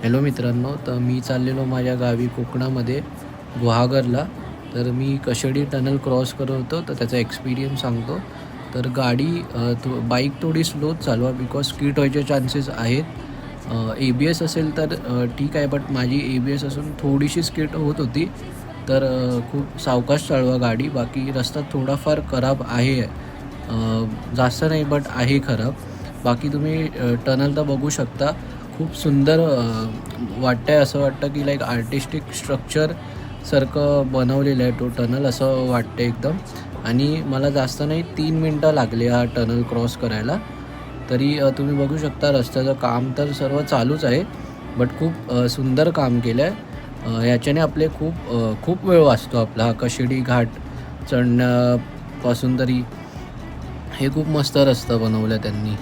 Hello मित्रांनो, तर मी चाललेलो माझ्या गावी कोकणामध्ये गुहागरला. तर मी कशेडी टनल क्रॉस करत होतो, तर त्याचा एक्सपिरियन्स सांगतो. तर गाडी बाईक थोडी स्लोच चालवा बिकॉज स्किट व्हायचे चान्सेस आहेत. ABS असेल तर ठीक आहे, बट माझी ABS असून थोडीशी स्किट होत होती. तर खूप सावकाश चालवा गाडी. बाकी रस्ता थोडाफार खराब आहे, जास्त नाही बट आहे खराब. बाकी तुम्ही टनल तर बघू शकता. खूप सुंदर वाटतं आहे. असं वाटतं की लाईक आर्टिस्टिक स्ट्रक्चरसारखं बनवलेलं आहे तो टनल, असं वाटतं एकदम. आणि मला जास्त नाही 3 मिनटं लागले हा टनल क्रॉस करायला. तरी तुम्ही बघू शकता रस्त्याचं काम तर सर्व चालूच आहे, बट खूप सुंदर काम केलं आहे. याच्याने आपले खूप वेळ वाचतो आपला. हा कशेडी घाट चढण्यापासून तरी हे खूप मस्त रस्ता बनवला त्यांनी.